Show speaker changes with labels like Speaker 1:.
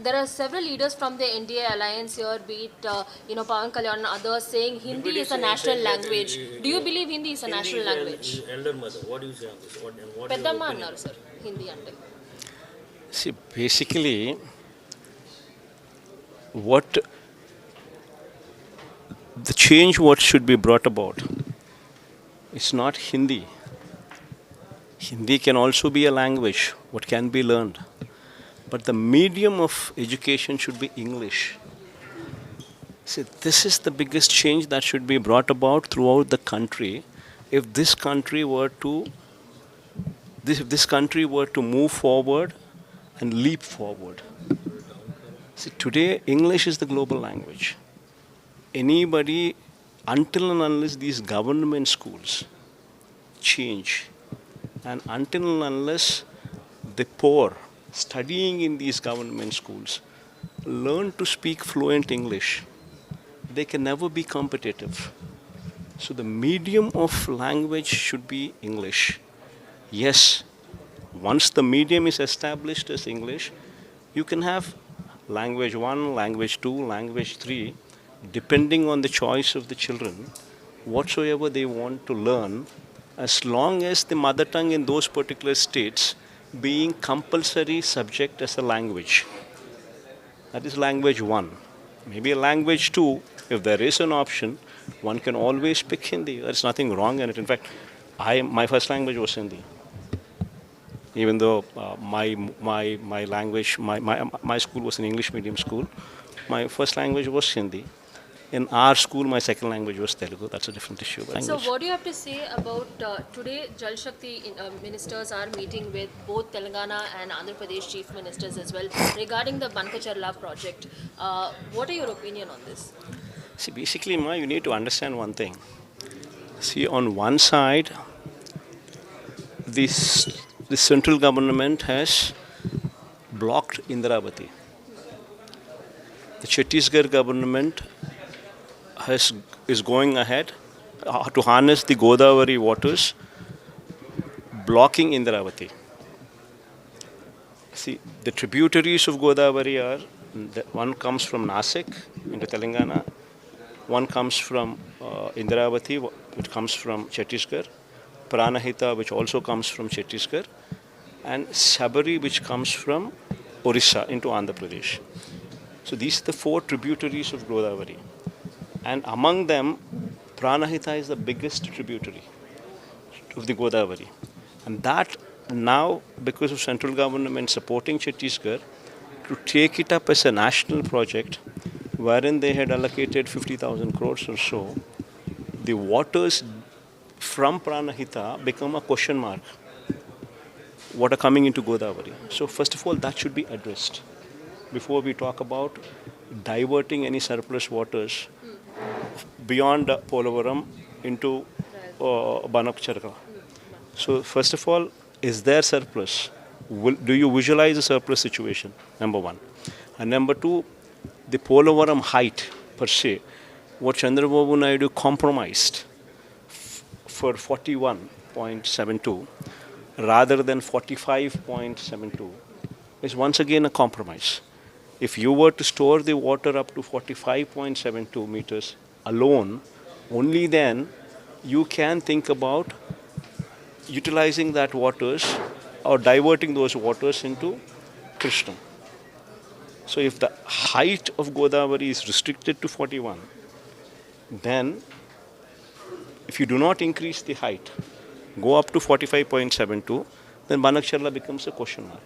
Speaker 1: There are several leaders from the NDA alliance here, be it Pawan Kalyan and others, saying Hindi is a national language. Do you believe Hindi is a national language?
Speaker 2: Elder mother, what do you say on this? What is your
Speaker 1: Peddamma
Speaker 2: opinion?
Speaker 1: annaru sir, Hindi ante.
Speaker 3: See, basically, what the change what should be brought about, it's not Hindi. Hindi can also be a language, what can be learned. But the medium of education should be English. See, this is the biggest change that should be brought about throughout the country. If this country were to move forward and leap forward. See, today English is the global language. Anybody, until and unless these government schools change, and until and unless the poor studying in these government schools learn to speak fluent English, they can never be competitive. So the medium of language should be English. Yes, once the medium is established as English, you can have language 1, language 2, language 3, depending on the choice of the children, whatsoever they want to learn, as long as the mother tongue in those particular states being compulsory subject as a language. That is language 1. Maybe a language 2, if there is an option, one can always pick Hindi. There's nothing wrong in it. In fact, my first language was Hindi. Even though my language, my school was an English medium school, my first language was Hindi. In our school, my second language was Telugu. That's a different issue.
Speaker 1: So what do you have to say about today Jal Shakti ministers are meeting with both Telangana and Andra Pradesh chief ministers as well regarding the Bankacharla project. What are your opinion on this?
Speaker 3: See, basically, you need to understand one thing. See, on one side, the central government has blocked Indravati. The Chhattisgarh government is going ahead to harness the Godavari waters, blocking Indravati. See, the tributaries of Godavari are, one comes from Nasik into Telangana, one comes from Indravati, which comes from Chhattisgarh, Pranahita, which also comes from Chhattisgarh, and Sabari, which comes from Orissa into Andhra Pradesh. So these are the 4 tributaries of Godavari. And among them, Pranahita is the biggest tributary of the Godavari. And that now, because of central government supporting Chhattisgarh, to take it up as a national project, wherein they had allocated 50,000 crores or so, the waters from Pranahita become a question mark. What are coming into Godavari? So first of all, that should be addressed before we talk about diverting any surplus waters beyond Polavaram into Bankacharla. So first of all, is there surplus? Do you visualize a surplus situation? Number 1. And number 2, the Polavaram height per se, what Chandra Babu Naidu compromised for 41.72 rather than 45.72 is once again a compromise. If you were to store the water up to 45.72 meters alone, only then you can think about utilizing that waters or diverting those waters into Krishna. So if the height of Godavari is restricted to 41, then if you do not increase the height, go up to 45.72, then Bankacharla becomes a question mark.